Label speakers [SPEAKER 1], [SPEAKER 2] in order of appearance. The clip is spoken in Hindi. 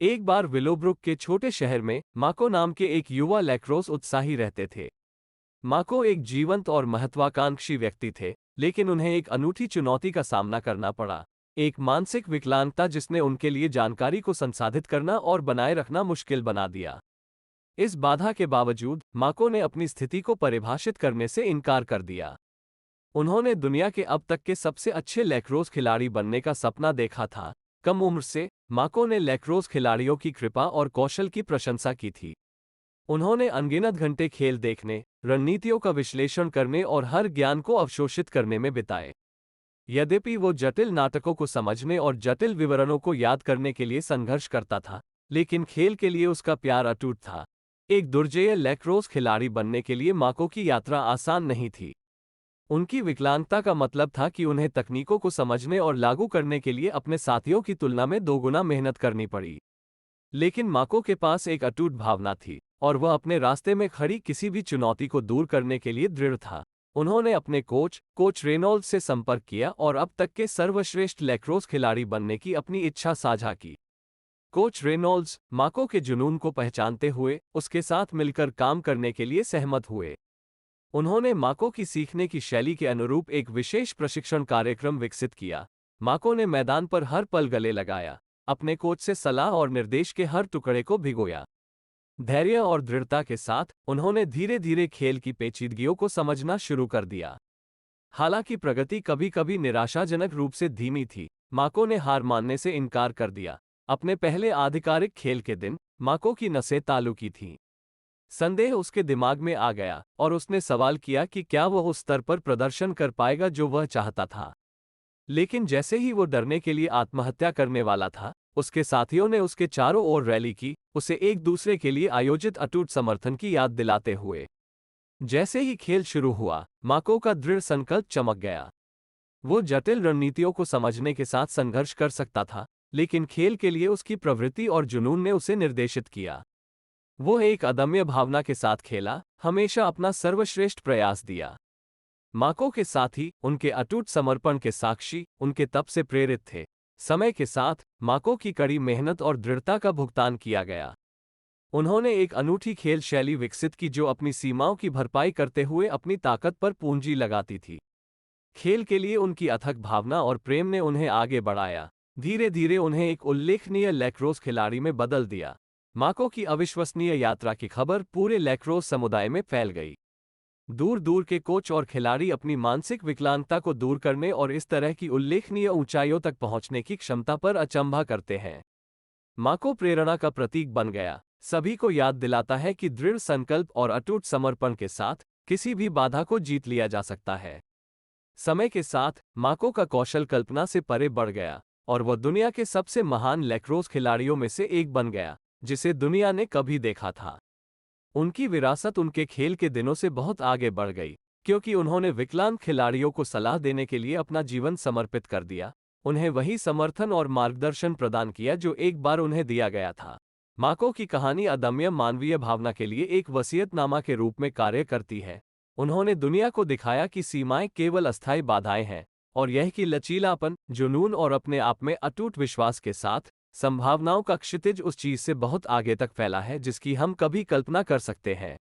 [SPEAKER 1] एक बार विलोब्रुक के छोटे शहर में माको नाम के एक युवा लैक्रोस उत्साही रहते थे। माको एक जीवंत और महत्वाकांक्षी व्यक्ति थे, लेकिन उन्हें एक अनूठी चुनौती का सामना करना पड़ा। एक मानसिक विकलांगता जिसने उनके लिए जानकारी को संसाधित करना और बनाए रखना मुश्किल बना दिया। इस बाधा के बावजूद माको ने अपनी स्थिति को परिभाषित करने से इनकार कर दिया। उन्होंने दुनिया के अब तक के सबसे अच्छे लैक्रोस खिलाड़ी बनने का सपना देखा था। कम उम्र से माको ने लैक्रोस खिलाड़ियों की कृपा और कौशल की प्रशंसा की थी। उन्होंने अनगिनत घंटे खेल देखने, रणनीतियों का विश्लेषण करने और हर ज्ञान को अवशोषित करने में बिताए। यद्यपि वो जटिल नाटकों को समझने और जटिल विवरणों को याद करने के लिए संघर्ष करता था, लेकिन खेल के लिए उसका प्यार अटूट था। एक दुर्जेय लैक्रोस खिलाड़ी बनने के लिए माको की यात्रा आसान नहीं थी। उनकी विकलांगता का मतलब था कि उन्हें तकनीकों को समझने और लागू करने के लिए अपने साथियों की तुलना में दोगुना मेहनत करनी पड़ी। लेकिन माको के पास एक अटूट भावना थी, और वह अपने रास्ते में खड़ी किसी भी चुनौती को दूर करने के लिए दृढ़ था। उन्होंने अपने कोच रेनॉल्ड्स से संपर्क किया और अब तक के सर्वश्रेष्ठ लैक्रोस खिलाड़ी बनने की अपनी इच्छा साझा की। कोच रेनॉल्ड्स माको के जुनून को पहचानते हुए उसके साथ मिलकर काम करने के लिए सहमत हुए। उन्होंने माको की सीखने की शैली के अनुरूप एक विशेष प्रशिक्षण कार्यक्रम विकसित किया। माको ने मैदान पर हर पल गले लगाया, अपने कोच से सलाह और निर्देश के हर टुकड़े को भिगोया। धैर्य और दृढ़ता के साथ उन्होंने धीरे धीरे खेल की पेचीदगियों को समझना शुरू कर दिया। हालांकि प्रगति कभी कभी निराशाजनक रूप से धीमी थी, माको ने हार मानने से इनकार कर दिया। अपने पहले आधिकारिक खेल के दिन माको की नसें तालू की थीं। संदेह उसके दिमाग में आ गया और उसने सवाल किया कि क्या वह उस स्तर पर प्रदर्शन कर पाएगा जो वह चाहता था। लेकिन जैसे ही वो डरने के लिए आत्महत्या करने वाला था, उसके साथियों ने उसके चारों ओर रैली की, उसे एक दूसरे के लिए आयोजित अटूट समर्थन की याद दिलाते हुए। जैसे ही खेल शुरू हुआ, माको का दृढ़ संकल्प चमक गया। वो जटिल रणनीतियों को समझने के साथ संघर्ष कर सकता था, लेकिन खेल के लिए उसकी प्रवृत्ति और जुनून ने उसे निर्देशित किया। वो एक अदम्य भावना के साथ खेला, हमेशा अपना सर्वश्रेष्ठ प्रयास दिया। माको के साथी उनके अटूट समर्पण के साक्षी उनके तप से प्रेरित थे। समय के साथ माको की कड़ी मेहनत और दृढ़ता का भुगतान किया गया। उन्होंने एक अनूठी खेल शैली विकसित की जो अपनी सीमाओं की भरपाई करते हुए अपनी ताकत पर पूंजी लगाती थी। खेल के लिए उनकी अथक भावना और प्रेम ने उन्हें आगे बढ़ाया। धीरे धीरे उन्हें एक उल्लेखनीय लैक्रोस खिलाड़ी में बदल दिया। माको की अविश्वसनीय यात्रा की खबर पूरे लैक्रोस समुदाय में फैल गई। दूर दूर के कोच और खिलाड़ी अपनी मानसिक विकलांगता को दूर करने और इस तरह की उल्लेखनीय ऊंचाइयों तक पहुंचने की क्षमता पर अचंभा करते हैं। माको प्रेरणा का प्रतीक बन गया, सभी को याद दिलाता है कि दृढ़ संकल्प और अटूट समर्पण के साथ किसी भी बाधा को जीत लिया जा सकता है। समय के साथ माको का कौशल कल्पना से परे बढ़ गया और वह दुनिया के सबसे महान लैक्रोस खिलाड़ियों में से एक बन गया जिसे दुनिया ने कभी देखा था। उनकी विरासत उनके खेल के दिनों से बहुत आगे बढ़ गई, क्योंकि उन्होंने विकलांग खिलाड़ियों को सलाह देने के लिए अपना जीवन समर्पित कर दिया, उन्हें वही समर्थन और मार्गदर्शन प्रदान किया जो एक बार उन्हें दिया गया था। माको की कहानी अदम्य मानवीय भावना के लिए एक वसीयतनामा के रूप में कार्य करती है। उन्होंने दुनिया को दिखाया कि सीमाएं केवल अस्थायी बाधाएं हैं, और यह कि लचीलापन, जुनून और अपने आप में अटूट विश्वास के साथ संभावनाओं का क्षितिज उस चीज से बहुत आगे तक फैला है जिसकी हम कभी कल्पना कर सकते हैं।